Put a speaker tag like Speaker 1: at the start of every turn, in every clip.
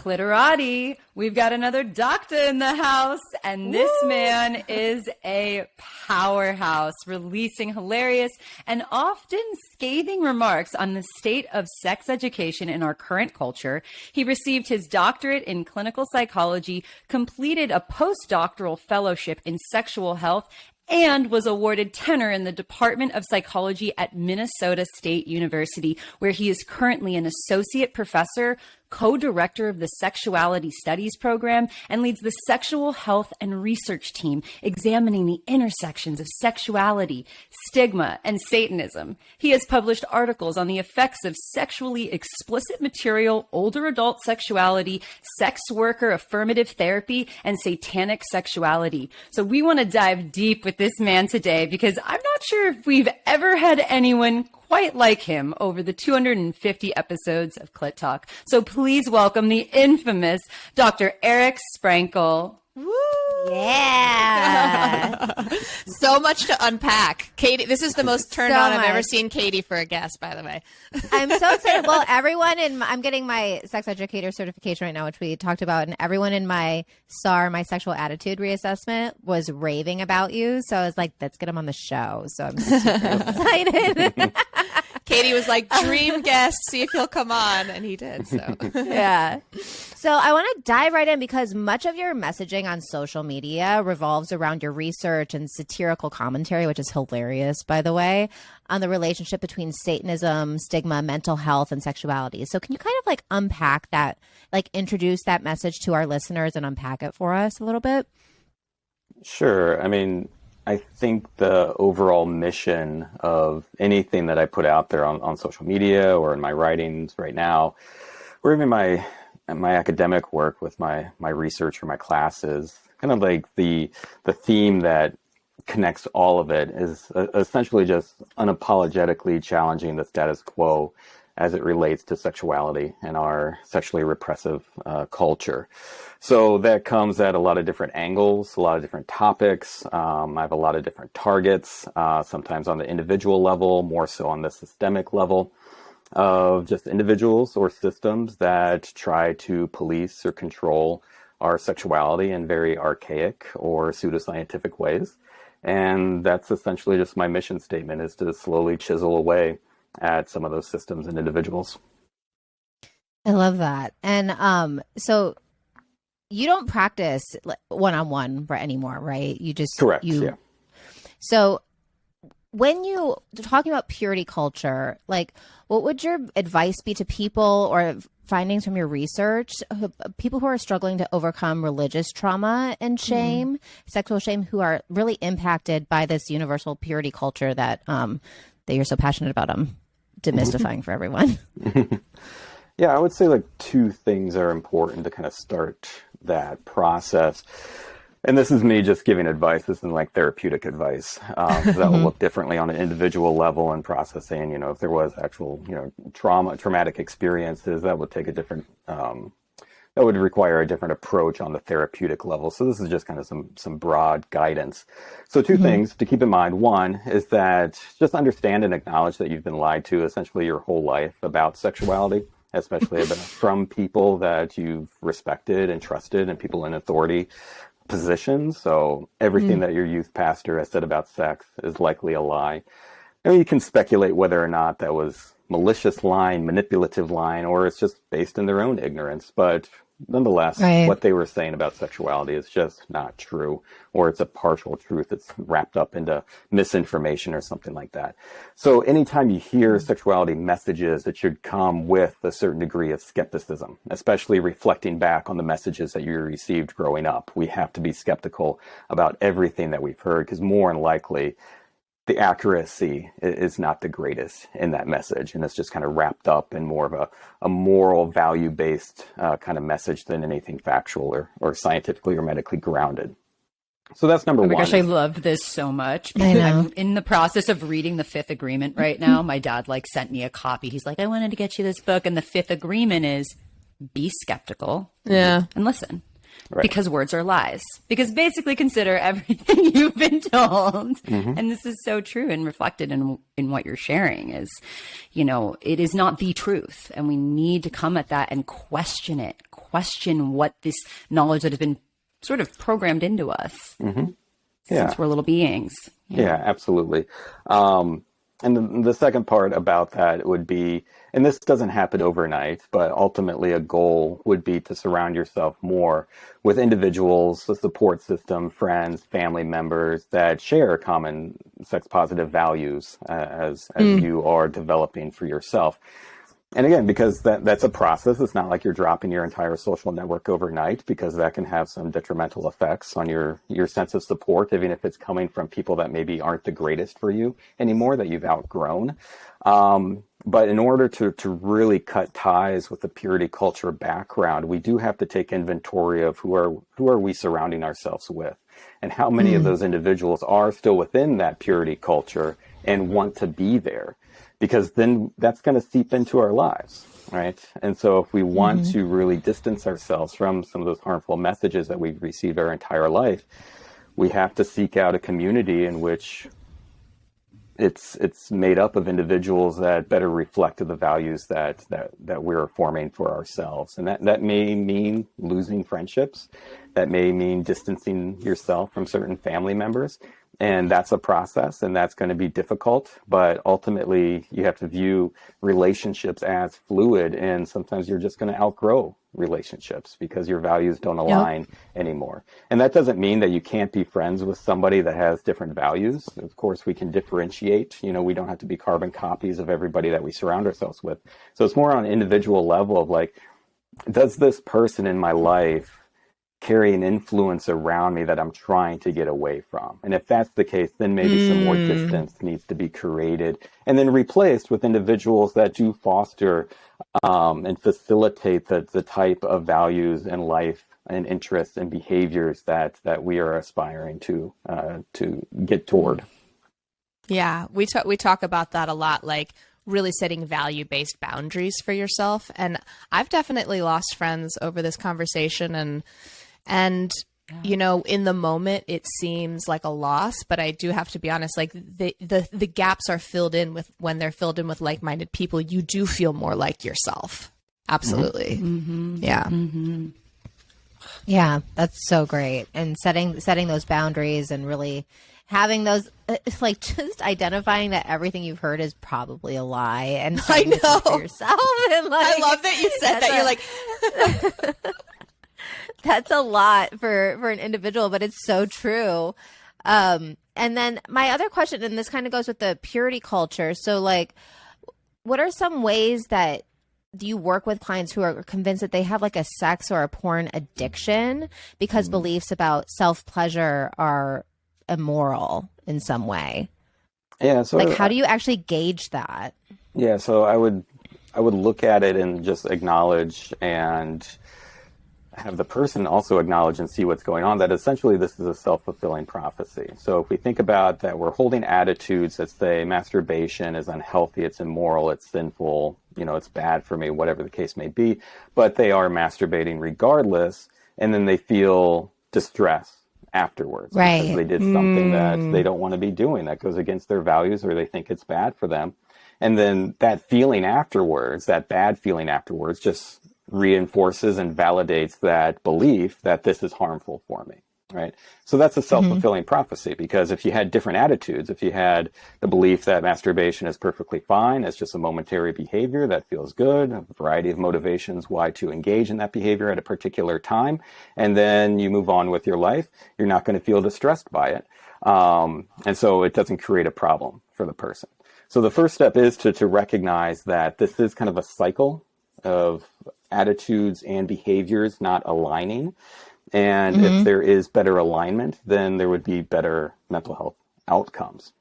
Speaker 1: Clitorati, we've got another doctor in the house, and this man is a powerhouse, releasing hilarious and often scathing remarks on the state of sex education in our current culture. He received his doctorate in clinical psychology, completed a postdoctoral fellowship in sexual health, and was awarded tenure in the Department of Psychology at Minnesota State University, where he is currently an associate professor, co-director of the Sexuality Studies program, and leads the sexual health and research team examining the intersections of sexuality, stigma, and Satanism. He has published articles on the effects of sexually explicit material, older adult sexuality, sex worker affirmative therapy, and satanic sexuality. So we want to dive deep with this man today because I'm not sure if we've ever had anyone quite like him over the 250 episodes of Clit Talk. So please welcome the infamous Dr. Eric Sprankle.
Speaker 2: Woo! Yeah.
Speaker 3: So much to unpack. Katie, this is the most turned on I've ever seen Katie for a guest, by the way.
Speaker 2: I'm so excited. Well, I'm getting my sex educator certification right now, which we talked about, and everyone in my SAR, my sexual attitude reassessment, was raving about you. So I was like, let's get him on the show. So I'm super excited.
Speaker 3: Katie was like, dream guest, see if he'll come on. And he did. So
Speaker 2: yeah. So I want to dive right in because much of your messaging on social media revolves around your research and satirical commentary, which is hilarious, by the way, on the relationship between Satanism, stigma, mental health, and sexuality. So can you kind of like unpack that, like introduce that message to our listeners and unpack it for us a little bit?
Speaker 4: Sure. I mean, I think the overall mission of anything that I put out there on social media or in my writings right now, or even my academic work with my research or my classes, kind of like the theme that connects all of it is essentially just unapologetically challenging the status quo as it relates to sexuality and our sexually repressive culture. So that comes at a lot of different angles, a lot of different topics. I have a lot of different targets, sometimes on the individual level, more so on the systemic level of just individuals or systems that try to police or control our sexuality in very archaic or pseudoscientific ways. And that's essentially just my mission statement, is to slowly chisel away at some of those systems and individuals.
Speaker 2: I love that. And so you don't practice one-on-one anymore, right? You just
Speaker 4: correct. Yeah.
Speaker 2: So when you talking about purity culture, like what would your advice be to people or findings from your research, people who are struggling to overcome religious trauma and shame, sexual shame, who are really impacted by this universal purity culture that you're so passionate about demystifying for everyone?
Speaker 4: Yeah, I would say like two things are important to kind of start that process. And this is me just giving advice. This isn't like therapeutic advice. That will look differently on an individual level and processing, if there was actual, traumatic experiences, that would take a different, that would require a different approach on the therapeutic level. So this is just kind of some broad guidance. So two things to keep in mind. One is that just understand and acknowledge that you've been lied to essentially your whole life about sexuality, especially from people that you've respected and trusted and people in authority positions. So everything that your youth pastor has said about sex is likely a lie. And you can speculate whether or not that was malicious lying, manipulative lying, or it's just based in their own ignorance. But nonetheless, what they were saying about sexuality is just not true, or it's a partial truth that's wrapped up into misinformation or something like that. So anytime you hear sexuality messages, it should come with a certain degree of skepticism, especially reflecting back on the messages that you received growing up. We have to be skeptical about everything that we've heard, because more than likely, the accuracy is not the greatest in that message. And it's just kind of wrapped up in more of a moral, value-based kind of message than anything factual or scientifically or medically grounded. So that's number one.
Speaker 1: Oh my gosh, I love this so much.
Speaker 2: I know.
Speaker 1: I'm in the process of reading the Fifth Agreement right now. My dad sent me a copy. He's like, I wanted to get you this book. And the Fifth Agreement is be skeptical and listen. Right. Because words are lies. Because basically consider everything you've been told. And this is so true and reflected in what you're sharing is, it is not the truth. And we need to come at that and question it. question what this knowledge that has been sort of programmed into us since we're little beings.
Speaker 4: Yeah, absolutely. And the second part about that would be, and this doesn't happen overnight, but ultimately a goal would be to surround yourself more with individuals, the support system, friends, family members that share common sex positive values as you are developing for yourself. And again, because that's a process, it's not like you're dropping your entire social network overnight, because that can have some detrimental effects on your sense of support, even if it's coming from people that maybe aren't the greatest for you anymore, that you've outgrown. But in order to really cut ties with the purity culture background, we do have to take inventory of who are we surrounding ourselves with, and how many of those individuals are still within that purity culture and want to be there. Because then that's going to seep into our lives, right? And so if we want to really distance ourselves from some of those harmful messages that we've received our entire life, we have to seek out a community in which it's made up of individuals that better reflect the values that we're forming for ourselves. And that may mean losing friendships. That may mean distancing yourself from certain family members. And that's a process, and that's going to be difficult. But ultimately, you have to view relationships as fluid, and sometimes you're just going to outgrow relationships because your values don't align anymore. And that doesn't mean that you can't be friends with somebody that has different values. Of course, we can differentiate. We don't have to be carbon copies of everybody that we surround ourselves with. So it's more on an individual level of like, does this person in my life carry an influence around me that I'm trying to get away from? And if that's the case, then maybe some more distance needs to be created and then replaced with individuals that do foster and facilitate the type of values and life and interests and behaviors that we are aspiring to get toward.
Speaker 3: Yeah, we talk about that a lot, like really setting value-based boundaries for yourself. And I've definitely lost friends over this conversation, and in the moment it seems like a loss, but I do have to be honest, like the gaps are filled in with, when they're filled in with like-minded people, you do feel more like yourself. Absolutely. Yeah.
Speaker 2: Yeah, that's so great. And setting those boundaries and really having those, like, just identifying that everything you've heard is probably a lie, and
Speaker 3: I know
Speaker 2: for yourself. And like,
Speaker 3: I love that you said that. You're like,
Speaker 2: that's a lot for an individual, but it's so true. And then my other question, and this kind of goes with the purity culture. So like, what are some ways that do you work with clients who are convinced that they have like a sex or a porn addiction because beliefs about self-pleasure are immoral in some way?
Speaker 4: Yeah. So
Speaker 2: like, how do you actually gauge that?
Speaker 4: Yeah. So I would look at it and just acknowledge and have the person also acknowledge and see what's going on, that essentially this is a self-fulfilling prophecy. So if we think about that, we're holding attitudes that say masturbation is unhealthy, it's immoral, it's sinful, it's bad for me, whatever the case may be, but they are masturbating regardless, and then they feel distress afterwards,
Speaker 2: right?
Speaker 4: Because they did something that they don't want to be doing, that goes against their values, or they think it's bad for them. And then that feeling afterwards, that bad feeling afterwards, just reinforces and validates that belief that this is harmful for me, right? So that's a self-fulfilling prophecy, because if you had different attitudes, if you had the belief that masturbation is perfectly fine, it's just a momentary behavior that feels good, a variety of motivations why to engage in that behavior at a particular time, and then you move on with your life, you're not going to feel distressed by it. And so it doesn't create a problem for the person. So the first step is to recognize that this is kind of a cycle of attitudes and behaviors not aligning. And if there is better alignment, then there would be better mental health outcomes.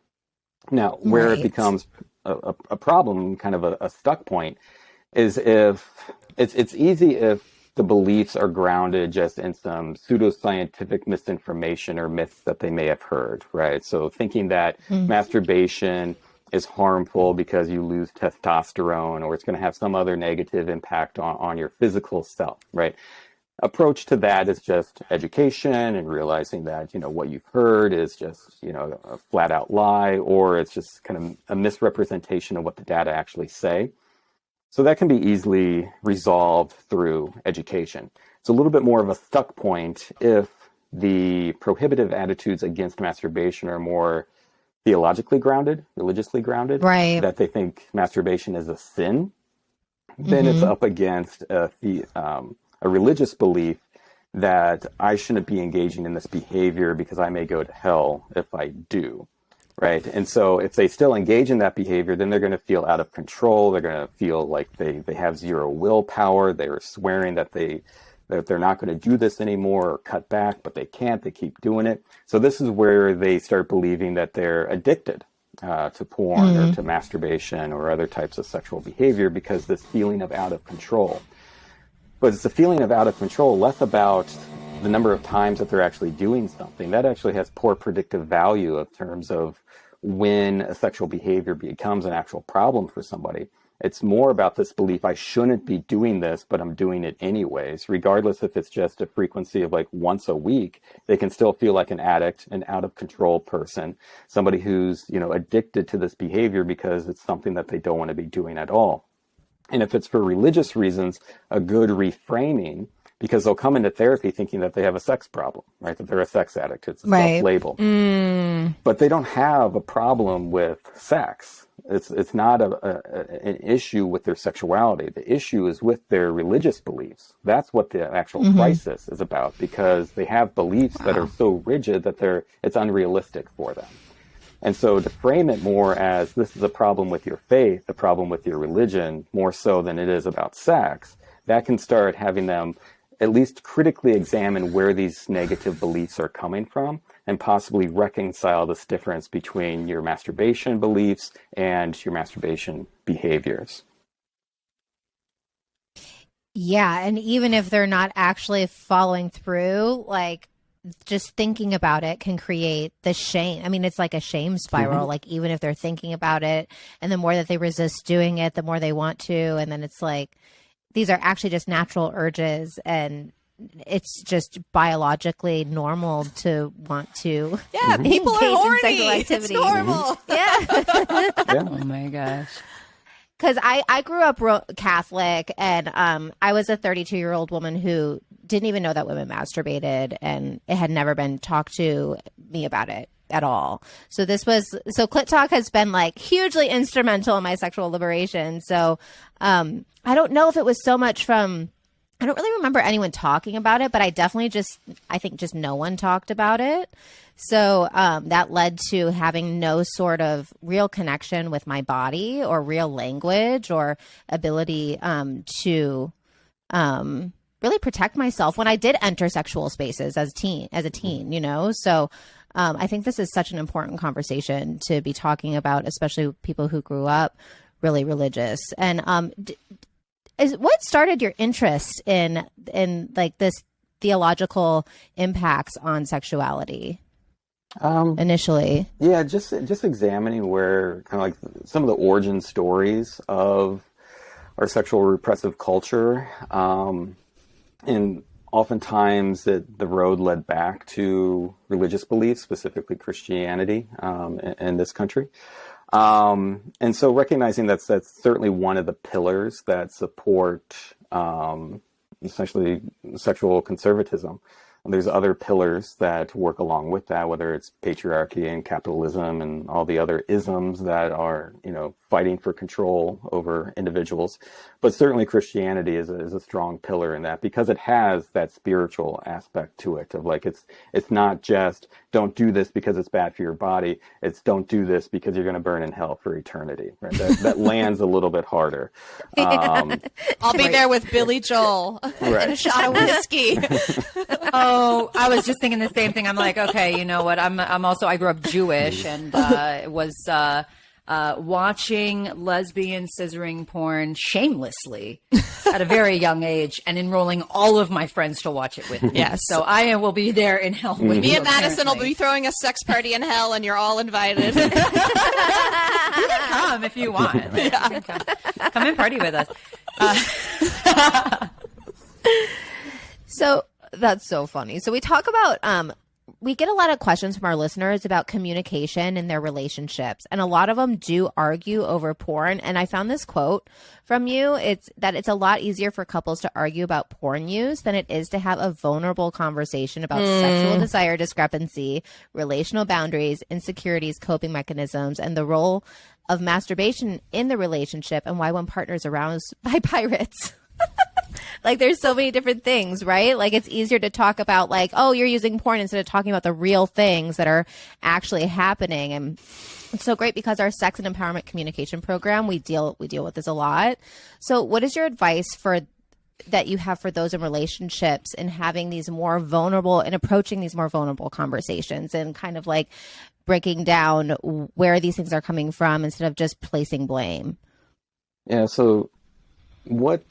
Speaker 4: Now, where it becomes a problem, kind of a stuck point, is if it's easy if the beliefs are grounded just in some pseudoscientific misinformation or myths that they may have heard, right? So thinking that masturbation is harmful because you lose testosterone, or it's going to have some other negative impact on your physical self, right? Approach to that is just education and realizing that, what you've heard is just, a flat out lie, or it's just kind of a misrepresentation of what the data actually say. So that can be easily resolved through education. It's a little bit more of a stuck point if the prohibitive attitudes against masturbation are more theologically grounded, religiously grounded,
Speaker 2: Right.
Speaker 4: that they think masturbation is a sin. Then it's up against a religious belief that I shouldn't be engaging in this behavior because I may go to hell if I do, right? And so if they still engage in that behavior, then they're going to feel out of control. They're going to feel like they have zero willpower. They're swearing that they're not going to do this anymore or cut back, but they can't. They keep doing it. So this is where they start believing that they're addicted to porn or to masturbation or other types of sexual behavior because this feeling of out of control. But it's a feeling of out of control, less about the number of times that they're actually doing something. That actually has poor predictive value in terms of when a sexual behavior becomes an actual problem for somebody. It's more about this belief, I shouldn't be doing this, but I'm doing it anyways. Regardless if it's just a frequency of like once a week, they can still feel like an addict, an out of control person, somebody who's, addicted to this behavior because it's something that they don't want to be doing at all. And if it's for religious reasons, a good reframing, because they'll come into therapy thinking that they have a sex problem, right? That they're a sex addict. It's a self-label. But they don't have a problem with sex. It's not an issue with their sexuality. The issue is with their religious beliefs. That's what the actual crisis is about, because they have beliefs that are so rigid that it's unrealistic for them. And so to frame it more as this is a problem with your faith, a problem with your religion, more so than it is about sex, that can start having them at least critically examine where these negative beliefs are coming from and possibly reconcile this difference between your masturbation beliefs and your masturbation behaviors.
Speaker 2: Yeah, and even if they're not actually following through, like just thinking about it can create the shame. I mean, it's like a shame spiral. Like even if they're thinking about it and the more that they resist doing it, the more they want to. And then it's like, these are actually just natural urges and it's just biologically normal to want to.
Speaker 3: Yeah, people are horny. It's normal.
Speaker 2: Yeah.
Speaker 1: Oh my gosh.
Speaker 2: Because I grew up Catholic, and I was a 32-year-old woman who didn't even know that women masturbated, and it had never been talked to me about it at all. So Clit Talk has been like hugely instrumental in my sexual liberation. So I don't know if it was so much from, I don't really remember anyone talking about it, but I think just no one talked about it. So that led to having no sort of real connection with my body or real language or ability to really protect myself when I did enter sexual spaces as a teen, So I think this is such an important conversation to be talking about, especially people who grew up really religious. And what started your interest in like this theological impacts on sexuality? Initially,
Speaker 4: yeah, just examining where kind of like some of the origin stories of our sexual repressive culture, and oftentimes the road led back to religious beliefs, specifically Christianity, in this country, and so recognizing that's certainly one of the pillars that support essentially sexual conservatism. There's other pillars that work along with that, whether it's patriarchy and capitalism and all the other isms that are, fighting for control over individuals. But certainly Christianity is a strong pillar in that, because it has that spiritual aspect to it of like, it's not just don't do this because it's bad for your body. It's don't do this because you're going to burn in hell for eternity. Right? That lands a little bit harder.
Speaker 3: I'll be there with Billy Joel and a shot of whiskey.
Speaker 1: Oh, I was just thinking the same thing. I'm like, okay, you know what? I grew up Jewish and was watching lesbian scissoring porn shamelessly at a very young age and enrolling all of my friends to watch it with me.
Speaker 3: Yes.
Speaker 1: So I will be there in hell with
Speaker 3: Me
Speaker 1: you,
Speaker 3: and Madison
Speaker 1: apparently.
Speaker 3: will be throwing a sex party in hell and you're all invited.
Speaker 1: You can come if you want. Like, you can come and party with us.
Speaker 2: So that's so funny. So we talk about we get a lot of questions from our listeners about communication in their relationships, and a lot of them do argue over porn. And I found this quote from you. It's that it's a lot easier for couples to argue about porn use than it is to have a vulnerable conversation about sexual desire discrepancy, relational boundaries, insecurities, coping mechanisms, and the role of masturbation in the relationship, and why one partner is aroused by pirates. Like, there's so many different things, right? Like, it's easier to talk about, like, oh, you're using porn, instead of talking about the real things that are actually happening. And it's so great because our sex and empowerment communication program, we deal with this a lot. So what is your advice that you have for those in relationships and having these more vulnerable and approaching these more vulnerable conversations, and kind of like breaking down where these things are coming from instead of just placing blame?
Speaker 4: Yeah, so what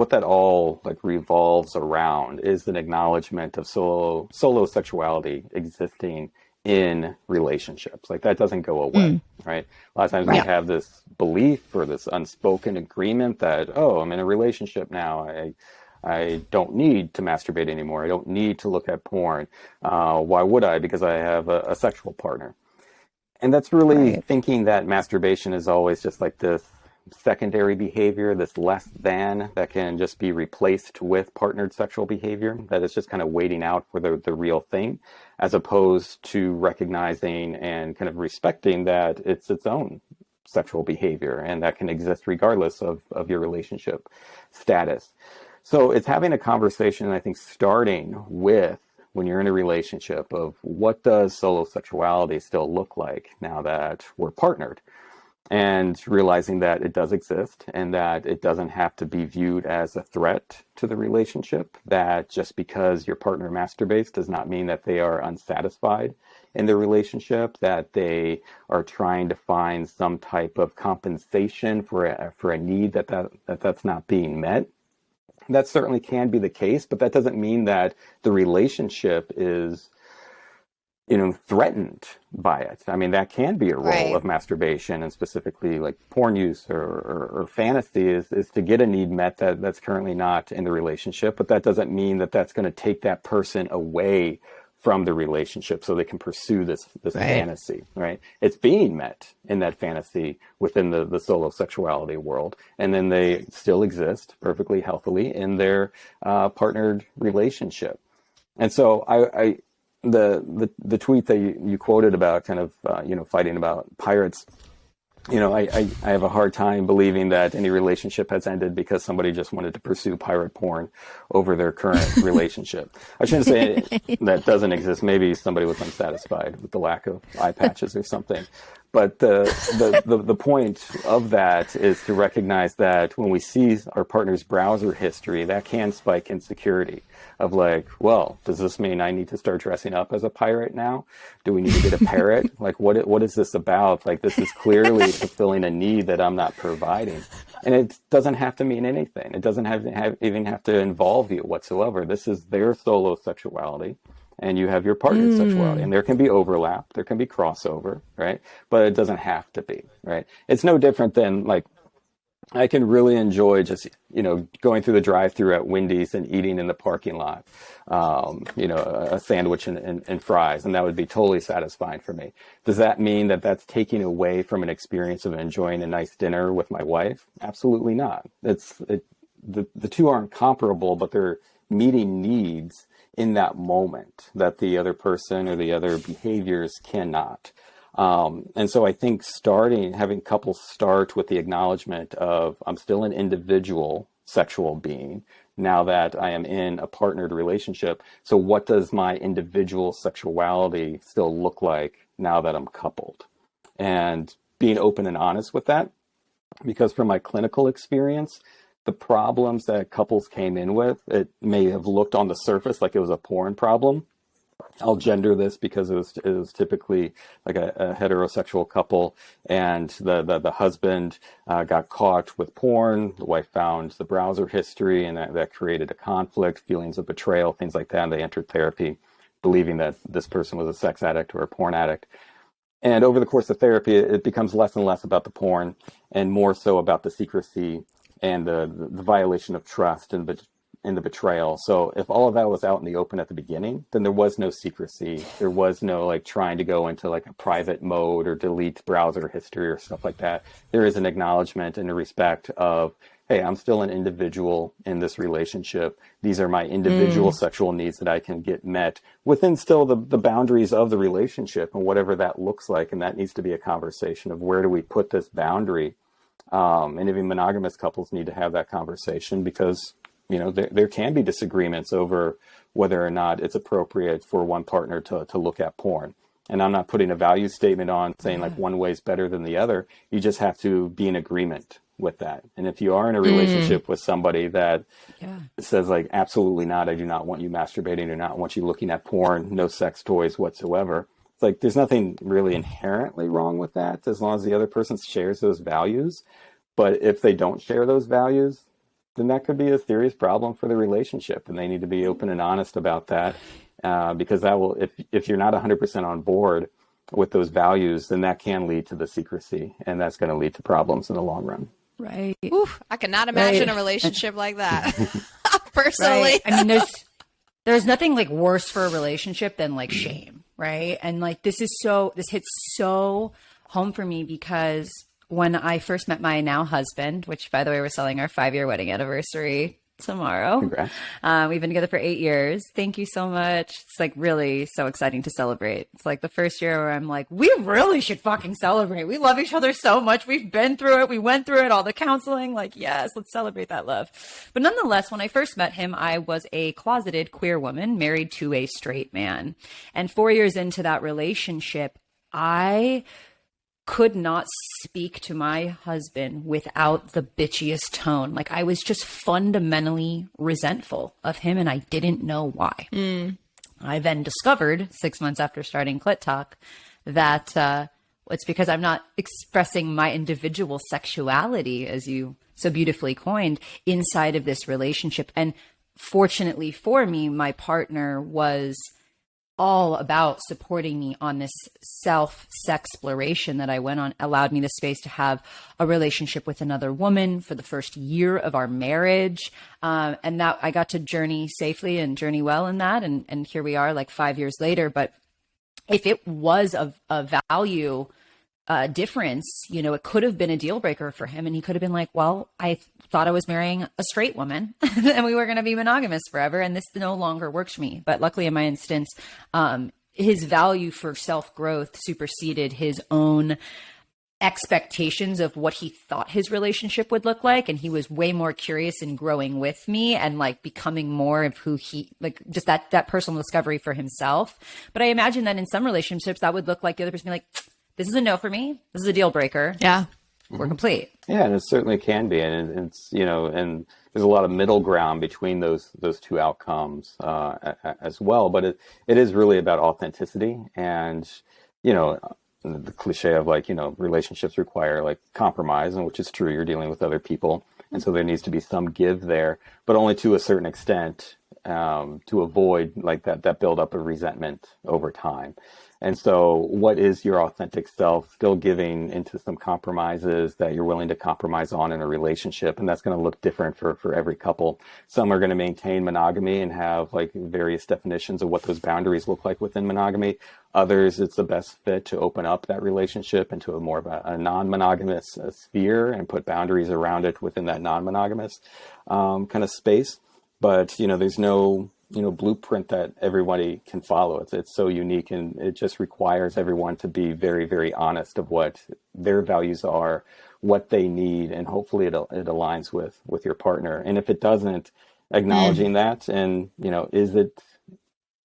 Speaker 4: that all like revolves around is an acknowledgement of solo sexuality existing in relationships. Like, that doesn't go away, right? A lot of times we have this belief or this unspoken agreement that, oh, I'm in a relationship now, I don't need to masturbate anymore, I don't need to look at porn. Why would I? Because I have a sexual partner. And that's really thinking that masturbation is always just like this secondary behavior, this less than, that can just be replaced with partnered sexual behavior, that is just kind of waiting out for the real thing, as opposed to recognizing and kind of respecting that it's its own sexual behavior and that can exist regardless of your relationship status. So it's having a conversation, I think, starting with, when you're in a relationship, of what does solo sexuality still look like now that we're partnered? And realizing that it does exist and that it doesn't have to be viewed as a threat to the relationship, that just because your partner masturbates does not mean that they are unsatisfied in the relationship, that they are trying to find some type of compensation for a need that's not being met. That certainly can be the case, but that doesn't mean that the relationship is threatened by it. I mean, that can be a role of masturbation, and specifically like porn use or fantasy is to get a need met that's currently not in the relationship, but that doesn't mean that that's going to take that person away from the relationship so they can pursue this fantasy, right? It's being met in that fantasy within the solo sexuality world, and then they still exist perfectly healthily in their partnered relationship. And so the tweet that you quoted about kind of fighting about pirates, I have a hard time believing that any relationship has ended because somebody just wanted to pursue pirate porn over their current relationship. I shouldn't say that doesn't exist. Maybe somebody was unsatisfied with the lack of eye patches or something. But the point of that is to recognize that when we see our partner's browser history, that can spike insecurity of like, well, does this mean I need to start dressing up as a pirate now? Do we need to get a parrot? Like, what is this about? Like, this is clearly fulfilling a need that I'm not providing. And it doesn't have to mean anything. It doesn't even have to involve you whatsoever. This is their solo sexuality, and you have your partner's sexuality, and there can be overlap, there can be crossover, right? But it doesn't have to be, right? It's no different than, like, I can really enjoy just, going through the drive-thru at Wendy's and eating in the parking lot, a sandwich and fries, and that would be totally satisfying for me. Does that mean that that's taking away from an experience of enjoying a nice dinner with my wife? Absolutely not. The two aren't comparable, but they're meeting needs in that moment that the other person or the other behaviors cannot. And so I think having couples start with the acknowledgement of, I'm still an individual sexual being now that I am in a partnered relationship. So what does my individual sexuality still look like now that I'm coupled? And being open and honest with that, because from my clinical experience, the problems that couples came in with, it may have looked on the surface like it was a porn problem. I'll gender this because it was typically like a heterosexual couple, and the husband got caught with porn. The wife found the browser history, and that created a conflict, feelings of betrayal, things like that. And they entered therapy believing that this person was a sex addict or a porn addict. And over the course of therapy, it becomes less and less about the porn and more so about the secrecy and the violation of trust and and the betrayal. So if all of that was out in the open at the beginning, then there was no secrecy. There was no like trying to go into like a private mode or delete browser history or stuff like that. There is an acknowledgement and a respect of, hey, I'm still an individual in this relationship. These are my individual sexual needs that I can get met within still the boundaries of the relationship and whatever that looks like. And that needs to be a conversation of where do we put this boundary? And even monogamous couples need to have that conversation because, you know, there can be disagreements over whether or not it's appropriate for one partner to look at porn. And I'm not putting a value statement on saying like one way is better than the other. You just have to be in agreement with that. And if you are in a relationship with somebody that says like, absolutely not, I do not want you masturbating, I do not want you looking at porn, no sex toys whatsoever. It's like, there's nothing really inherently wrong with that as long as the other person shares those values. But if they don't share those values, then that could be a serious problem for the relationship. And they need to be open and honest about that. Because that will, if you're not 100% on board with those values, then that can lead to the secrecy, and that's going to lead to problems in the long run.
Speaker 1: Right.
Speaker 3: Oof, I cannot imagine a relationship like that. Personally.
Speaker 1: Right. I mean, there's nothing like worse for a relationship than like shame, right? And like this hits so home for me because when I first met my now husband, which by the way, we're celebrating our 5-year wedding anniversary tomorrow.
Speaker 4: Congrats.
Speaker 1: We've been together for 8 years. Thank you so much. It's like really so exciting to celebrate. It's like the first year where I'm like, we really should fucking celebrate. We love each other so much. We've been through it. We went through it, all the counseling. Like, yes, let's celebrate that love. But nonetheless, when I first met him, I was a closeted queer woman married to a straight man. And 4 years into that relationship, I could not speak to my husband without the bitchiest tone. Like I was just fundamentally resentful of him and I didn't know why. I then discovered 6 months after starting Clit Talk that it's because I'm not expressing my individual sexuality, as you so beautifully coined, inside of this relationship. And fortunately for me, my partner was all about supporting me on this self-sexploration that I went on, allowed me the space to have a relationship with another woman for the first year of our marriage. And that I got to journey safely and journey well in that. And here we are like 5 years later. But if it was a value difference, you know, it could have been a deal breaker for him. And he could have been like, well, I thought I was marrying a straight woman and we were going to be monogamous forever. And this no longer works for me. But luckily in my instance, his value for self-growth superseded his own expectations of what he thought his relationship would look like. And he was way more curious in growing with me and like becoming more of who he, like just that personal discovery for himself. But I imagine that in some relationships that would look like the other person being like, this is a no for me. This is a deal breaker.
Speaker 3: Yeah.
Speaker 1: We're complete.
Speaker 4: Yeah, and it certainly can be. And it's, you know, and there's a lot of middle ground between those two outcomes as well. But it is really about authenticity and, you know, the cliche of like, you know, relationships require like compromise, and which is true. You're dealing with other people. And so there needs to be some give there, but only to a certain extent to avoid like that buildup of resentment over time. And so what is your authentic self? Still giving into some compromises that you're willing to compromise on in a relationship. And that's going to look different for every couple. Some are going to maintain monogamy and have like various definitions of what those boundaries look like within monogamy. Others, it's the best fit to open up that relationship into a more of a non-monogamous sphere and put boundaries around it within that non-monogamous kind of space. But, you know, there's no, you know, blueprint that everybody can follow. It's so unique, and it just requires everyone to be very, very honest of what their values are, what they need, and hopefully it aligns with your partner. And if it doesn't, acknowledging that, and, you know, is it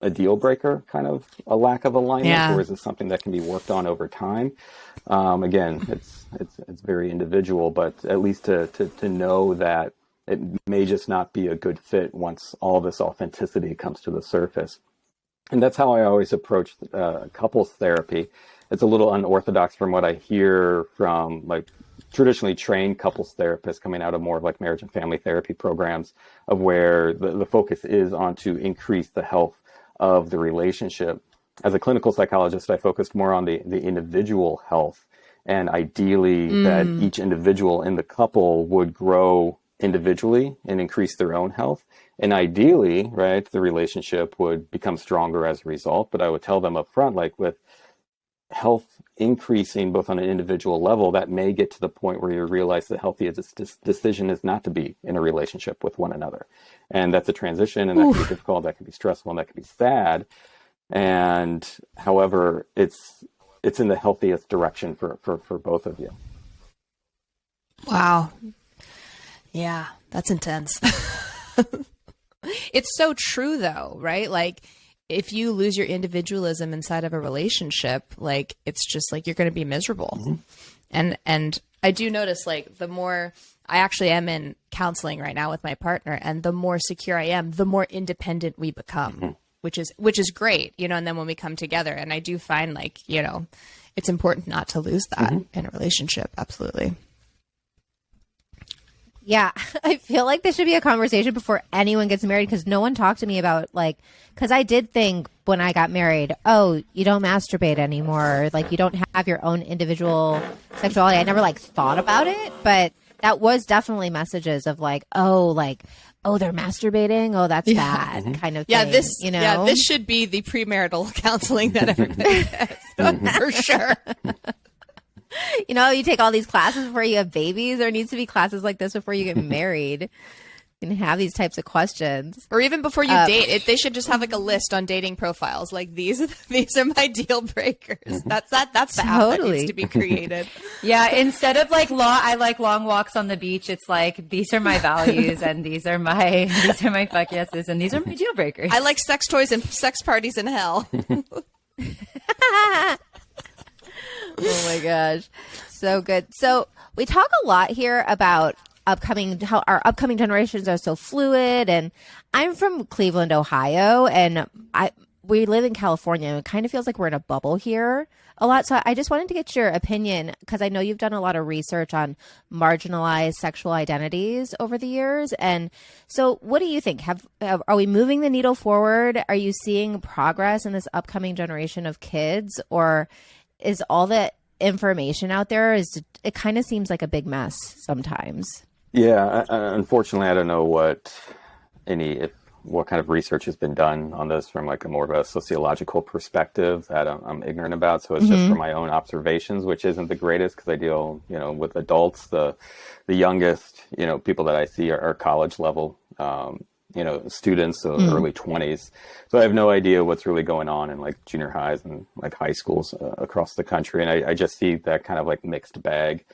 Speaker 4: a deal breaker, kind of a lack of alignment, or is it something that can be worked on over time? Again, it's very individual, but at least to know that it may just not be a good fit once all this authenticity comes to the surface. And that's how I always approach couples therapy. It's a little unorthodox from what I hear from like traditionally trained couples therapists coming out of more of like marriage and family therapy programs, of where the focus is on to increase the health of the relationship. As a clinical psychologist, I focused more on the individual health, and ideally that each individual in the couple would grow individually and increase their own health. And ideally, right, the relationship would become stronger as a result. But I would tell them up front, like with health increasing both on an individual level, that may get to the point where you realize the healthiest decision is not to be in a relationship with one another. And that's a transition, and that can be difficult, that can be stressful, and that can be sad. And however, it's in the healthiest direction for both of you.
Speaker 3: Wow. Yeah, that's intense. It's so true though, right? Like if you lose your individualism inside of a relationship, like it's just like you're going to be miserable. Mm-hmm. And I do notice like the more I actually am in counseling right now with my partner, and the more secure I am, the more independent we become, mm-hmm. which is great, you know, and then when we come together, and I do find like, you know, it's important not to lose that mm-hmm. in a relationship. Absolutely.
Speaker 2: Yeah, I feel like this should be a conversation before anyone gets married, because no one talked to me about like, because I did think when I got married, oh, you don't masturbate anymore. Like you don't have your own individual sexuality. I never like thought about it, but that was definitely messages of like, oh, they're masturbating. Oh, that's bad kind of thing.
Speaker 3: Yeah, this,
Speaker 2: you know?
Speaker 3: Yeah, this should be the premarital counseling that everybody gets for sure.
Speaker 2: You know, you take all these classes before you have babies. There needs to be classes like this before you get married and have these types of questions.
Speaker 3: Or even before you date. They should just have like a list on dating profiles. Like these are my deal breakers. That's the app that needs to be created.
Speaker 1: Yeah, instead of like I like long walks on the beach. It's like these are my values and these are my fuck yeses and these are my deal breakers.
Speaker 3: I like sex toys and sex parties in hell.
Speaker 2: Oh my gosh. So good. So we talk a lot here about how our upcoming generations are so fluid. And I'm from Cleveland, Ohio, and we live in California. And it kind of feels like we're in a bubble here a lot. So I just wanted to get your opinion, because I know you've done a lot of research on marginalized sexual identities over the years. And so what do you think? Are we moving the needle forward? Are you seeing progress in this upcoming generation of kids? Or is all the information out there, it kind of seems like a big mess sometimes?
Speaker 4: Yeah, unfortunately, I don't know what kind of research has been done on this from like a more of a sociological perspective that I'm ignorant about. So it's just from my own observations, which isn't the greatest, because I deal, you know, with adults. The youngest, you know, people that I see are college level, you know, students, so early 20s. So I have no idea what's really going on in like junior highs and like high schools across the country. And I just see that kind of like mixed bag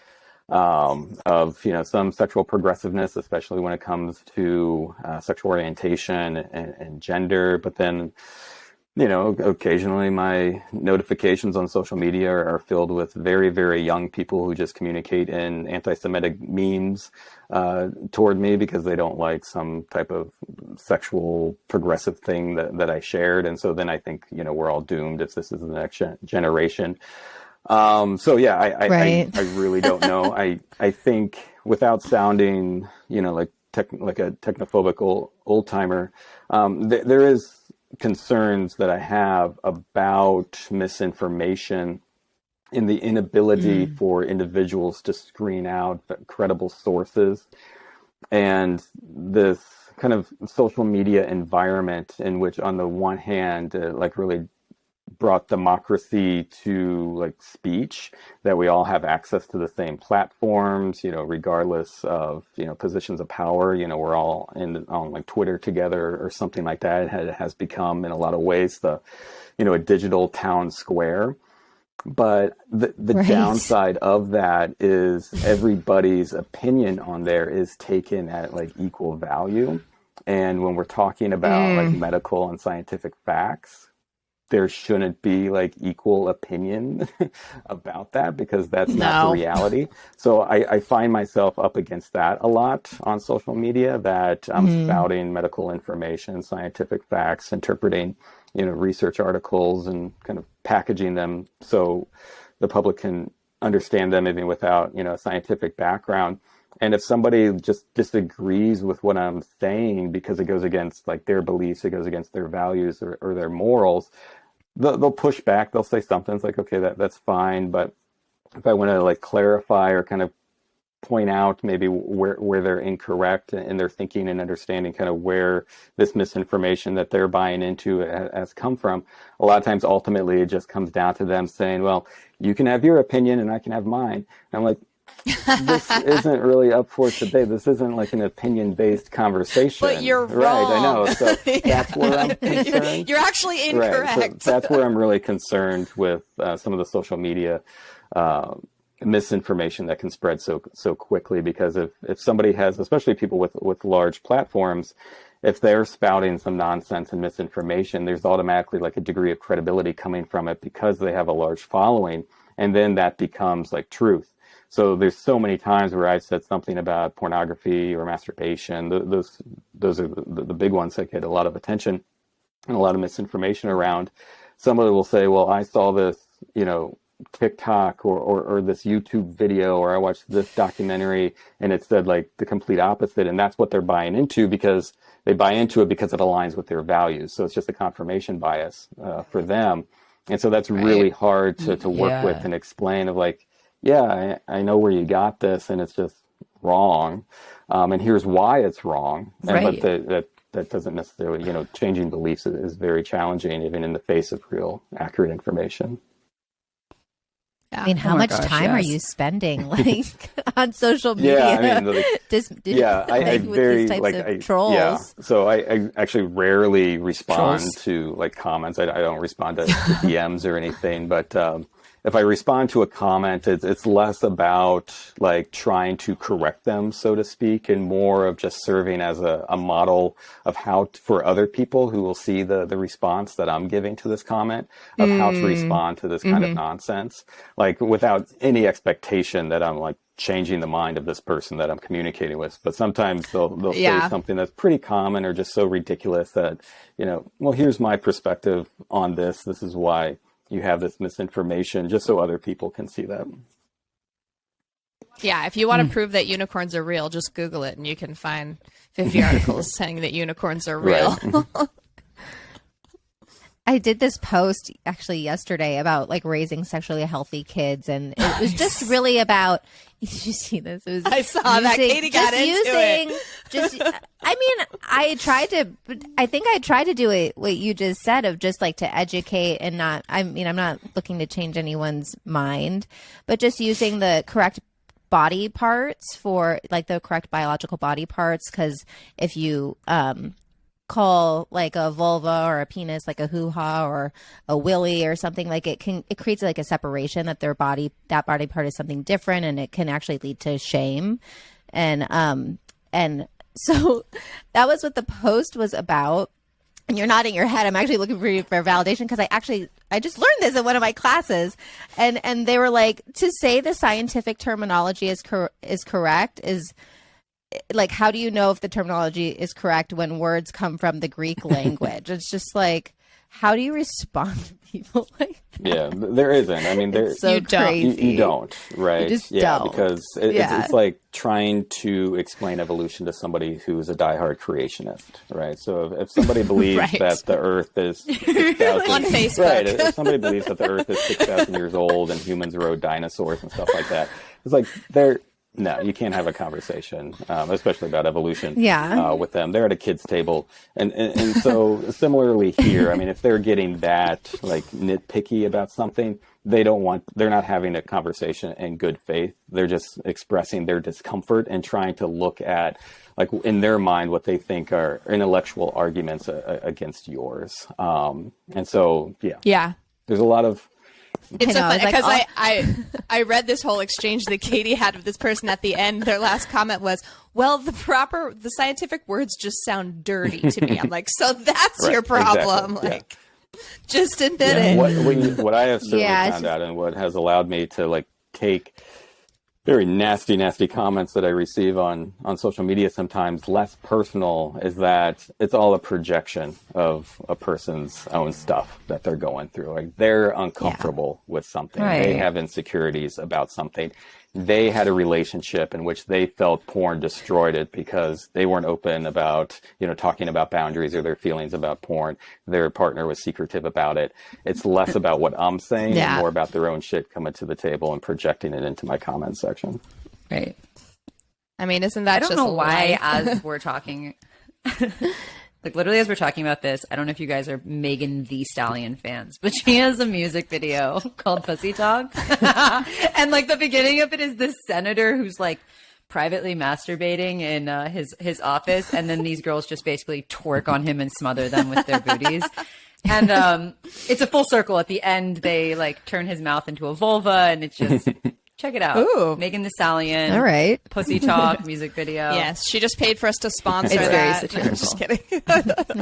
Speaker 4: of, you know, some sexual progressiveness, especially when it comes to sexual orientation and gender. But then, you know, occasionally my notifications on social media are filled with very, very young people who just communicate in anti-Semitic memes toward me because they don't like some type of sexual progressive thing that I shared. And so then I think, you know, we're all doomed if this is the next generation. So yeah, I really don't know. I think, without sounding, you know, like a technophobic old timer, there is concerns that I have about misinformation in the inability for individuals to screen out credible sources, and this kind of social media environment in which, on the one hand, like really brought democracy to like speech, that we all have access to the same platforms, you know, regardless of, you know, positions of power. You know, we're all on like Twitter together or something like that. It has become in a lot of ways a digital town square. But the downside of that is everybody's opinion on there is taken at like equal value. And when we're talking about like medical and scientific facts, there shouldn't be like equal opinion about that, because that's not the reality. So I find myself up against that a lot on social media, that I'm spouting medical information, scientific facts, interpreting, you know, research articles, and kind of packaging them so the public can understand them even without, you know, a scientific background. And if somebody just disagrees with what I'm saying because it goes against like their beliefs, it goes against their values or their morals, they'll push back. They'll say something. It's like, okay, that's fine. But if I want to like clarify or kind of point out maybe where they're incorrect in their thinking and understanding kind of where this misinformation that they're buying into has come from. A lot of times, ultimately, it just comes down to them saying, well, you can have your opinion and I can have mine. And I'm like, this isn't really up for debate. This isn't like an opinion-based conversation.
Speaker 3: But you're wrong.
Speaker 4: Right, I know. So that's where I'm concerned.
Speaker 3: You're actually incorrect.
Speaker 4: Right. So that's where I'm really concerned with some of the social media misinformation that can spread so quickly, because if somebody has, especially people with large platforms, if they're spouting some nonsense and misinformation, there's automatically like a degree of credibility coming from it because they have a large following, and then that becomes like truth. So there's so many times where I said something about pornography or masturbation. Those are the big ones that get a lot of attention and a lot of misinformation around. Somebody will say, well, I saw this, TikTok or this YouTube video, or I watched this documentary and it said like the complete opposite. And that's what they're buying into, because they buy into it because it aligns with their values. So it's just a confirmation bias for them. And so that's really hard to work with and explain of like, yeah, I know where you got this and it's just wrong. And here's why it's wrong. But that doesn't necessarily, changing beliefs is very challenging, even in the face of real accurate information.
Speaker 2: I mean, how much time are you spending on social media?
Speaker 4: Yeah, I mean, I very
Speaker 2: these types of trolls.
Speaker 4: Yeah, so I actually rarely respond to like comments. I don't respond to DMs or anything, but if I respond to a comment, it's less about like trying to correct them, so to speak, and more of just serving as a model of how for other people who will see the response that I'm giving to this comment of how to respond to this kind of nonsense, like without any expectation that I'm like changing the mind of this person that I'm communicating with. But sometimes they'll say something that's pretty common or just so ridiculous that, well, here's my perspective on this. This is why you have this misinformation, just so other people can see that.
Speaker 3: Yeah, if you want to prove that unicorns are real, just Google it and you can find 50 articles saying that unicorns are real.
Speaker 4: Right.
Speaker 2: I did this post actually yesterday about like raising sexually healthy kids, and it was just really about. Did you see this? It was
Speaker 3: I saw that. Katie got into it.
Speaker 2: I think I tried to do it what you just said of just like to educate and not. I'm not looking to change anyone's mind, but just using the correct body parts for like the correct biological body parts, because if you call like a vulva or a penis like a hoo-ha or a willy or something, like it creates like a separation that that body part is something different, and it can actually lead to shame. And so that was what the post was about. And you're nodding your head. I'm actually looking for validation, because I just learned this in one of my classes, and they were like, to say the scientific terminology is correct is like, how do you know if the terminology is correct when words come from the Greek language? It's just like, how do you respond to people like that?
Speaker 4: Yeah, there isn't. I mean,
Speaker 2: it's so crazy.
Speaker 4: You don't, right?
Speaker 2: You just don't.
Speaker 4: Because it's like trying to explain evolution to somebody who's a diehard creationist, right? So if somebody believes that the Earth is 6,000,
Speaker 3: on Facebook,
Speaker 4: right? If somebody believes that the Earth is 6,000 years old and humans rode dinosaurs and stuff like that, it's like no, you can't have a conversation, especially about evolution with them. They're at a kid's table. And so similarly here, I mean, if they're getting that like nitpicky about something, they're not having a conversation in good faith. They're just expressing their discomfort and trying to look at, like, in their mind, what they think are intellectual arguments against yours. And so, there's a lot of...
Speaker 3: It's so funny because I read this whole exchange that Katie had with this person at the end. Their last comment was, well, the scientific words just sound dirty to me. I'm like, so that's your problem.
Speaker 4: Exactly.
Speaker 3: Like, just admit it.
Speaker 4: What I have certainly found out, and what has allowed me to like take very nasty comments that I receive on social media sometimes less personal, is that it's all a projection of a person's own stuff that they're going through. Like, they're uncomfortable with something. Right. They have insecurities about something. They had a relationship in which they felt porn destroyed it because they weren't open about, talking about boundaries or their feelings about porn. Their partner was secretive about it. It's less about what I'm saying and more about their own shit coming to the table and projecting it into my comment section.
Speaker 1: Right.
Speaker 3: I mean, isn't that
Speaker 1: I don't
Speaker 3: just
Speaker 1: know why,
Speaker 3: life?
Speaker 1: as we're talking, like literally as we're talking about this, I don't know if you guys are Megan Thee Stallion fans, but she has a music video called Pussy Talk. And like the beginning of it is this senator who's like privately masturbating in his office. And then these girls just basically twerk on him and smother them with their booties. And it's a full circle. At the end, they like turn his mouth into a vulva, and it's just check it out.
Speaker 3: Ooh.
Speaker 1: Megan Thee Stallion.
Speaker 2: All right.
Speaker 1: Pussy Talk music video.
Speaker 3: Yes, she just paid for us to sponsor
Speaker 1: It's very
Speaker 3: that.
Speaker 1: satirical.
Speaker 3: Just kidding.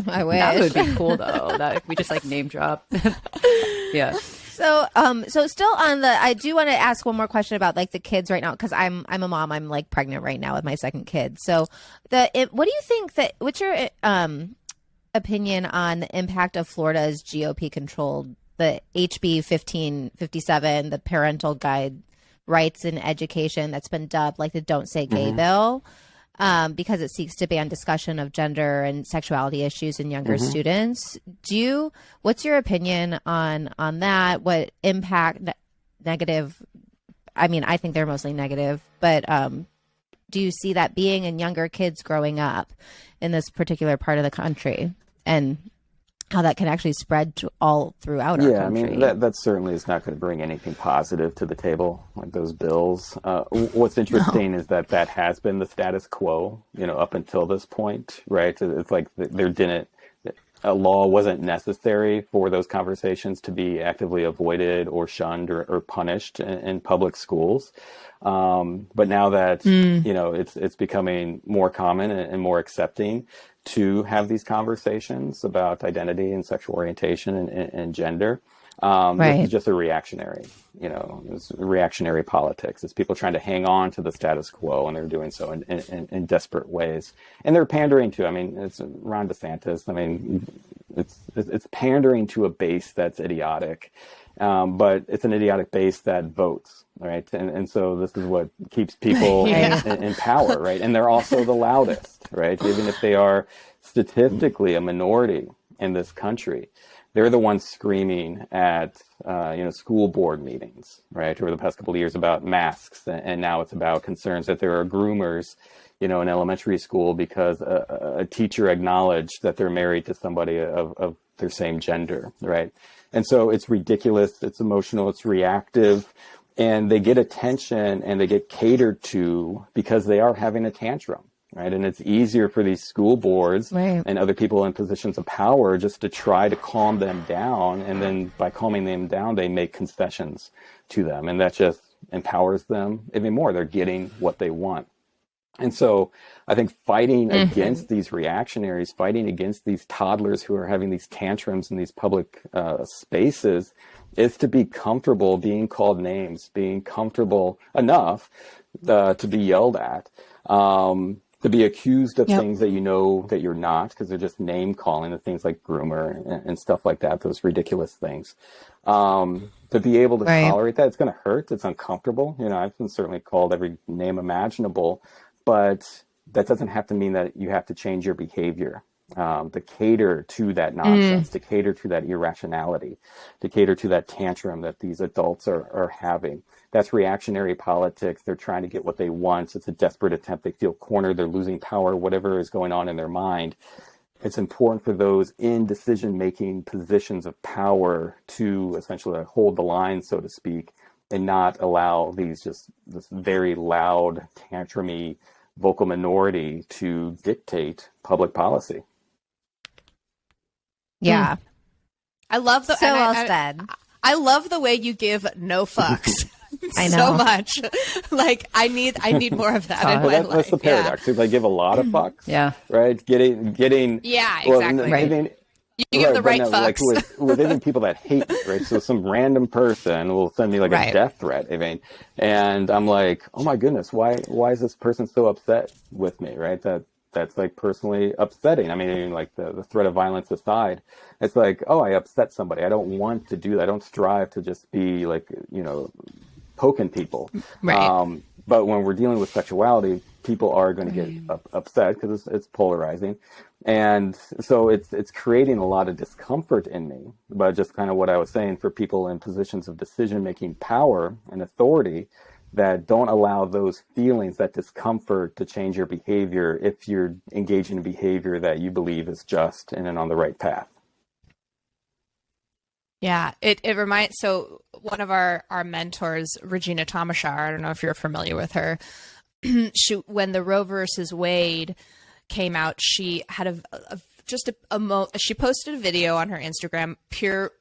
Speaker 2: I wish.
Speaker 1: That would be cool though. That if we just like name drop. Yeah.
Speaker 2: So, so still on the, I do want to ask one more question about like the kids right now, because I'm a mom. I'm like pregnant right now with my second kid. So, what do you think what's your opinion on the impact of Florida's GOP controlled the HB 1557, the parental guide rights in education that's been dubbed like the Don't Say Gay bill, because it seeks to ban discussion of gender and sexuality issues in younger students. What's your opinion on that? What impact, negative? I mean, I think they're mostly negative, but do you see that being in younger kids growing up in this particular part of the country, and how that can actually spread to all throughout our country?
Speaker 4: I mean, that certainly is not going to bring anything positive to the table, like those bills. What's interesting is that has been the status quo, up until this point, right? It's like a law wasn't necessary for those conversations to be actively avoided or shunned or punished in public schools. But now that, it's becoming more common and more accepting to have these conversations about identity and sexual orientation and gender. This is just a reactionary, it's reactionary politics. It's people trying to hang on to the status quo, and they're doing so in desperate ways. And they're pandering to, it's Ron DeSantis. It's pandering to a base that's idiotic, but it's an idiotic base that votes, right? And so this is what keeps people in power, right? And they're also the loudest, right? Even if they are statistically a minority in this country, they're the ones screaming at, school board meetings, right? Over the past couple of years about masks. And now it's about concerns that there are groomers, in elementary school because a teacher acknowledged that they're married to somebody of their same gender, right? And so it's ridiculous, it's emotional, it's reactive, and they get attention and they get catered to because they are having a tantrum, right? And it's easier for these school boards and other people in positions of power just to try to calm them down. And then by calming them down, they make concessions to them. And that just empowers them even more. They're getting what they want. And so I think fighting against these reactionaries, fighting against these toddlers who are having these tantrums in these public spaces is to be comfortable being called names, being comfortable enough to be yelled at, to be accused of things that that you're not, because they're just name calling, the things like groomer and stuff like that, those ridiculous things. To be able to tolerate that, it's going to hurt. It's uncomfortable. I've been certainly called every name imaginable. But that doesn't have to mean that you have to change your behavior, to cater to that nonsense, to cater to that irrationality, to cater to that tantrum that these adults are having. That's reactionary politics. They're trying to get what they want. It's a desperate attempt. They feel cornered. They're losing power, whatever is going on in their mind. It's important for those in decision-making positions of power to essentially hold the line, so to speak, and not allow this very loud, tantrumy, vocal minority to dictate public policy.
Speaker 2: Yeah.
Speaker 3: I love the
Speaker 2: so well said.
Speaker 3: I love the way you give no fucks.
Speaker 2: I know
Speaker 3: so much. Like I need more of that in my life.
Speaker 4: That's the paradox. If I give a lot of fucks, right? Getting
Speaker 3: exactly.
Speaker 4: Well,
Speaker 3: you give the right fucks.
Speaker 4: Like with even people that hate me, right? So some random person will send me like a death threat, and I'm like, oh my goodness, why is this person so upset with me, right? That's like personally upsetting. Like the threat of violence aside, it's like, oh, I upset somebody. I don't want to do that. I don't strive to just be like, poking people.
Speaker 3: Right.
Speaker 4: But when we're dealing with sexuality, people are going to get upset because it's polarizing. And so it's creating a lot of discomfort in me. But just kind of what I was saying, for people in positions of decision-making power and authority, that don't allow those feelings, that discomfort to change your behavior if you're engaging in behavior that you believe is just and on the right path.
Speaker 3: Yeah, it reminds, so one of our mentors, Regina Tomashar, I don't know if you're familiar with her. When the Roe versus Wade came out, she had she posted a video on her Instagram, pure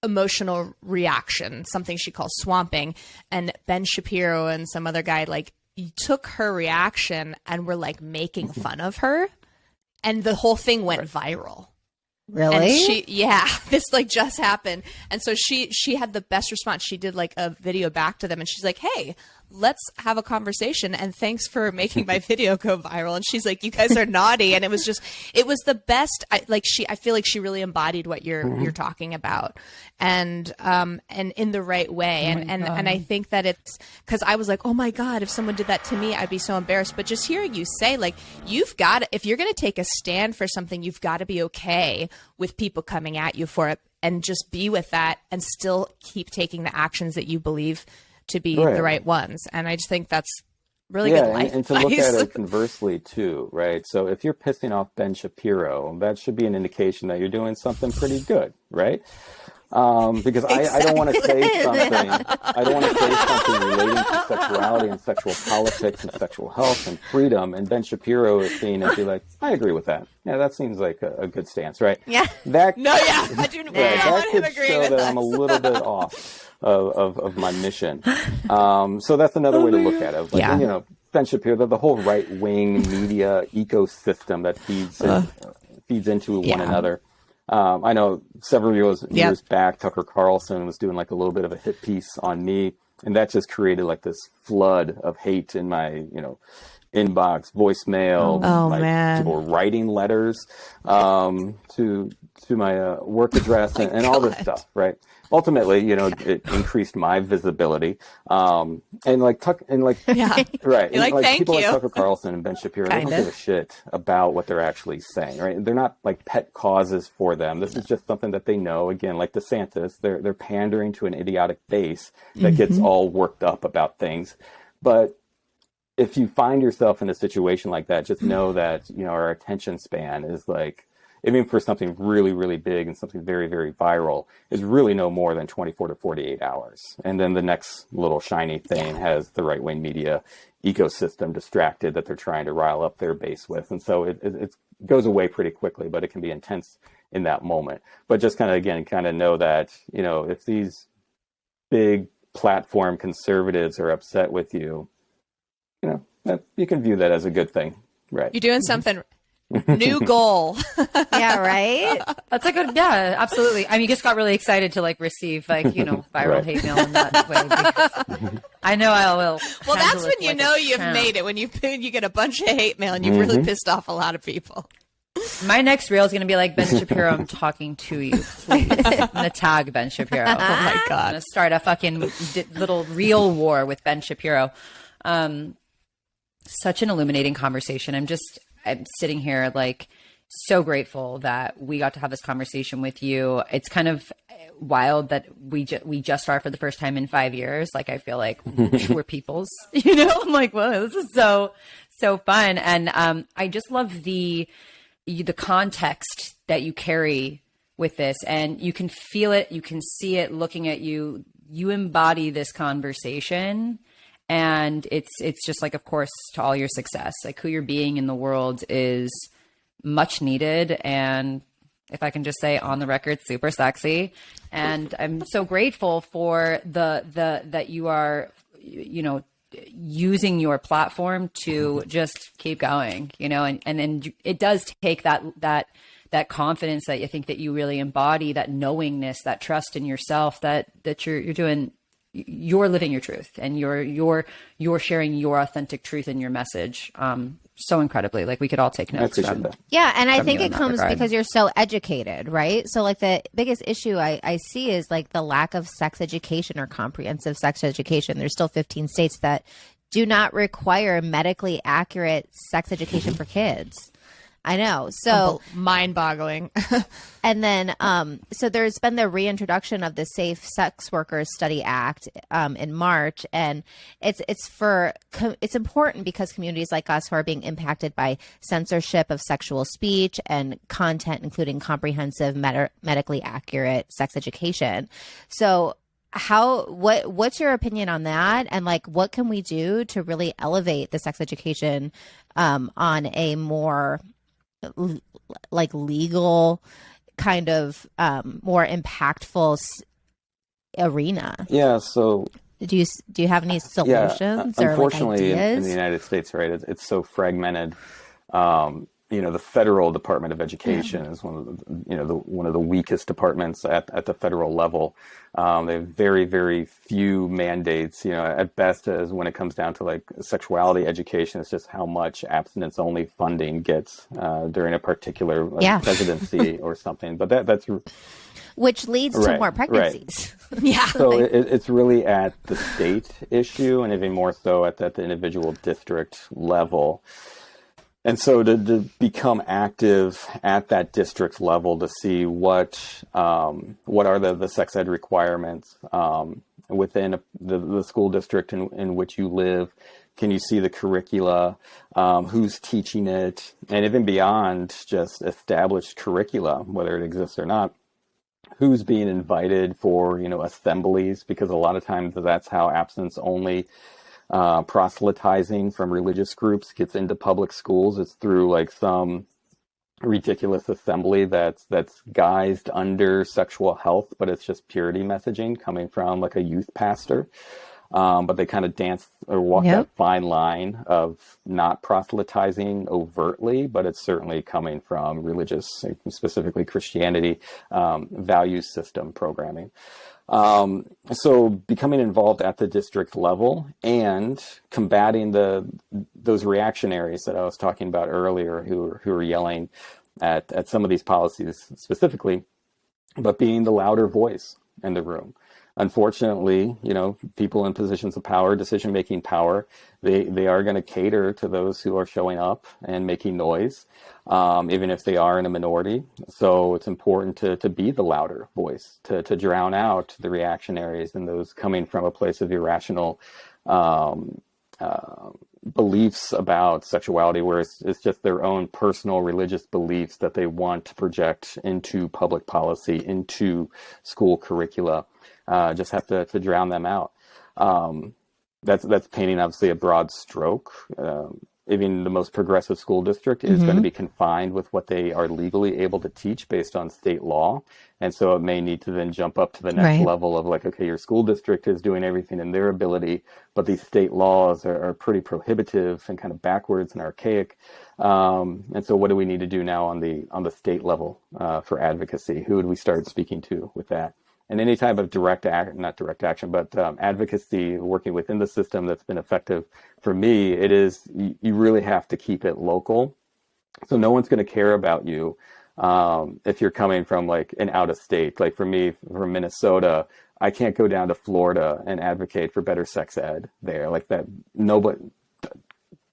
Speaker 3: emotional reaction, something she calls swamping, and Ben Shapiro and some other guy like took her reaction and were like making fun of her, and the whole thing went viral.
Speaker 2: Really?
Speaker 3: And this like just happened. And so she had the best response. She did like a video back to them, and she's like, "Hey, let's have a conversation, and thanks for making my video go viral." And she's like, "You guys are naughty." And it was the best. I feel like she really embodied what you're talking about, and in the right way. And I think that it's because I was like, "Oh my God, if someone did that to me, I'd be so embarrassed." But just hearing you say, like, if you're going to take a stand for something, you've got to be okay with people coming at you for it, and just be with that and still keep taking the actions that you believe to be the right ones. And I just think that's really good life
Speaker 4: and to look at it conversely too, right? So if you're pissing off Ben Shapiro, that should be an indication that you're doing something pretty good, right? Because I don't want to say something. I don't want to say something relating to sexuality and sexual politics and sexual health and freedom, and Ben Shapiro is seen and be like, "I agree with that. Yeah, that seems like a good stance, right?"
Speaker 3: Yeah. I do.
Speaker 4: That could show that I'm a little bit off of my mission. So that's another way to look at it. Like, Ben Shapiro, the whole right-wing media ecosystem that feeds into one another. I know several years back, Tucker Carlson was doing like a little bit of a hit piece on me, and that just created like this flood of hate in my, inbox, voicemail.
Speaker 3: Man.
Speaker 4: People were writing letters to my work address and all this stuff, right? Ultimately, it increased my visibility. Right.
Speaker 3: You're like, thank
Speaker 4: people
Speaker 3: you.
Speaker 4: like Tucker Carlson and Ben Shapiro, they don't give a shit about what they're actually saying, right? They're not like pet causes for them. This is just something that they know. Again, like DeSantis, they're pandering to an idiotic base that gets all worked up about things. But if you find yourself in a situation like that, just know that, our attention span is like, even for something really, really big and something very, very viral, is really no more than 24 to 48 hours. And then the next little shiny thing has the right-wing media ecosystem distracted that they're trying to rile up their base with. And so it goes away pretty quickly, but it can be intense in that moment. But just kind of know that, if these big platform conservatives are upset with you, that you can view that as a good thing, right?
Speaker 3: You're doing something. New goal.
Speaker 2: Yeah, right?
Speaker 1: That's a good, absolutely. I mean, you just got really excited to like receive viral hate mail in that way. Because I know I will.
Speaker 3: Well, that's when you've made it, when you get a bunch of hate mail and you've really pissed off a lot of people.
Speaker 1: My next reel is going to be like, Ben Shapiro, I'm talking to you, please. I'm going to tag Ben Shapiro.
Speaker 3: Oh my God.
Speaker 1: I'm going to start a fucking little reel war with Ben Shapiro. Such an illuminating conversation. I'm sitting here like so grateful that we got to have this conversation with you. It's kind of wild that we just are for the first time in 5 years. Like, I feel like we're peoples, I'm like, whoa, this is so fun. And I just love the context that you carry with this, and you can feel it, you can see it looking at you. You embody this conversation. And it's just like, of course, to all your success, like who you're being in the world is much needed. And if I can just say on the record, super sexy. And I'm so grateful for that you are, using your platform to just keep going, and it does take that confidence that you think that you really embody, that knowingness, that trust in yourself, that you're doing. You're living your truth, and you're sharing your authentic truth in your message so incredibly. Like, we could all take notes from
Speaker 4: that.
Speaker 2: Yeah, and I think it comes because you're so educated, right? So like the biggest issue I see is like the lack of sex education or comprehensive sex education. There's still 15 states that do not require medically accurate sex education for kids. I know. So
Speaker 3: mind-boggling.
Speaker 2: And then, so there's been the reintroduction of the Safe Sex Workers Study Act in March, and it's important because communities like us who are being impacted by censorship of sexual speech and content, including comprehensive, medically accurate sex education. So, what's your opinion on that, and like what can we do to really elevate the sex education on a more like legal kind of more impactful arena?
Speaker 4: Yeah. So
Speaker 2: do you have any solutions or
Speaker 4: unfortunately,
Speaker 2: like ideas?
Speaker 4: in the United States, right, it's so fragmented. The federal Department of Education is one of the weakest departments at the federal level. They have very, very few mandates. At best, as when it comes down to like sexuality education, it's just how much abstinence-only funding gets during a particular presidency or something. But that's
Speaker 2: which leads to more pregnancies.
Speaker 4: Right. Yeah. So it's really at the state issue, and even more so at the individual district level. And so to become active at that district level to see what are the sex ed requirements within the school district in which you live. Can you see the curricula? Who's teaching it? And even beyond just established curricula, whether it exists or not, who's being invited for, assemblies? Because a lot of times that's how abstinence only proselytizing from religious groups gets into public schools. It's through like some ridiculous assembly that's guised under sexual health, but it's just purity messaging coming from like a youth pastor. But they kind of dance or walk that fine line of not proselytizing overtly, but it's certainly coming from religious, specifically Christianity, value system programming. So becoming involved at the district level and combating those reactionaries that I was talking about earlier who are yelling at some of these policies specifically, but being the louder voice in the room. Unfortunately, people in positions of power, decision-making power, they are going to cater to those who are showing up and making noise, even if they are in a minority. So it's important to be the louder voice, to drown out the reactionaries and those coming from a place of irrational beliefs about sexuality, where it's just their own personal religious beliefs that they want to project into public policy, into school curricula. Just have to drown them out. That's painting obviously a broad stroke. Even the most progressive school district is going to be confined with what they are legally able to teach based on state law. And so it may need to then jump up to the next level of like, okay, your school district is doing everything in their ability, but these state laws are pretty prohibitive and kind of backwards and archaic. And so what do we need to do now on the state level for advocacy? Who would we start speaking to with that? And any type of not direct action, but advocacy working within the system that's been effective for me, it is, you really have to keep it local. So no one's going to care about you if you're coming from like an out of state. Like for me, from Minnesota, I can't go down to Florida and advocate for better sex ed there. Like that, nobody,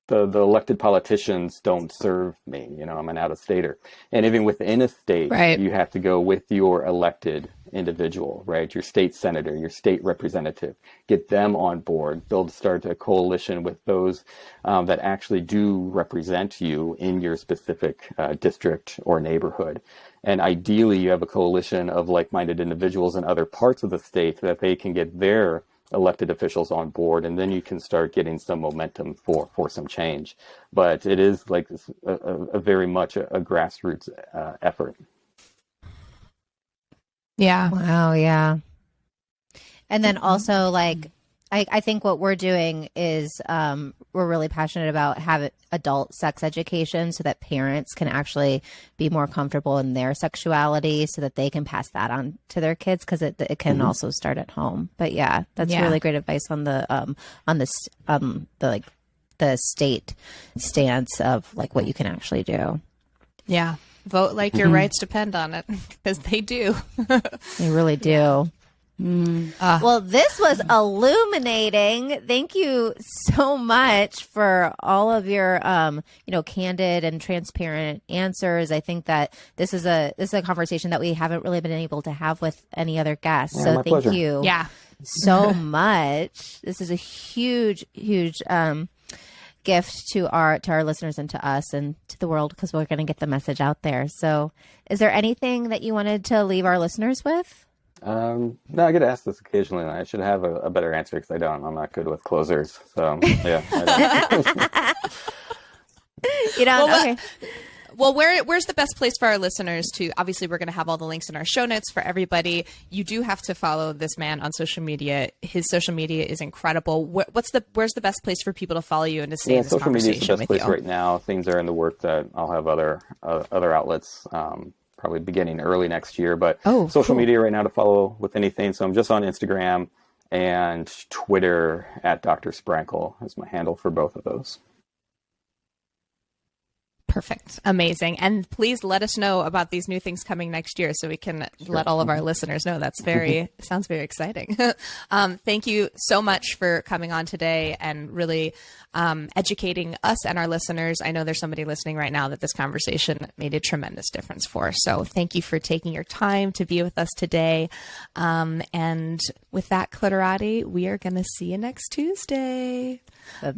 Speaker 4: the elected politicians don't serve me. I'm an out-of-stater. And even within a state, you have to go with your elected individual, right? Your state senator, your state representative, get them on board, start a coalition with those that actually do represent you in your specific district or neighborhood. And ideally, you have a coalition of like-minded individuals in other parts of the state that they can get their elected officials on board, and then you can start getting some momentum for some change. But it is like a very much a grassroots effort.
Speaker 3: Yeah.
Speaker 2: Wow. Yeah. And then also like, I think what we're doing is we're really passionate about having adult sex education so that parents can actually be more comfortable in their sexuality so that they can pass that on to their kids, because it can also start at home. But yeah, that's really great advice on the state stance of like what you can actually do.
Speaker 3: Yeah. Vote like your rights depend on it, because they do.
Speaker 2: They really do. Well, this was illuminating. Thank you so much for all of your, candid and transparent answers. I think that this is a conversation that we haven't really been able to have with any other guests.
Speaker 4: Yeah,
Speaker 2: so
Speaker 4: my
Speaker 2: thank
Speaker 4: pleasure.
Speaker 2: you
Speaker 3: Yeah.
Speaker 2: so much. This is a huge gift to our listeners and to us and to the world, because we're going to get the message out there. So is there anything that you wanted to leave our listeners with?
Speaker 4: No, I get asked this occasionally, and I should have a better answer because I don't. I'm not good with closers. So, yeah. I don't.
Speaker 2: You know, okay.
Speaker 3: Well, where's the best place for our listeners to? Obviously, we're going to have all the links in our show notes for everybody. You do have to follow this man on social media. His social media is incredible. Where's the best place for people to follow you and to stay in this
Speaker 4: social media is the
Speaker 3: conversation
Speaker 4: best
Speaker 3: with
Speaker 4: place
Speaker 3: you?
Speaker 4: right now. Things are in the work that I'll have other outlets. Probably beginning early next year, but social media right now to follow with anything. So I'm just on Instagram and Twitter at Dr. Sprankle is my handle for both of those.
Speaker 3: Perfect. Amazing. And please let us know about these new things coming next year so we can let all of our listeners know. That's sounds very exciting. Thank you so much for coming on today and really educating us and our listeners. I know there's somebody listening right now that this conversation made a tremendous difference for. So thank you for taking your time to be with us today. And with that, Clitorati, we are going to see you next Tuesday.
Speaker 2: Bye-bye.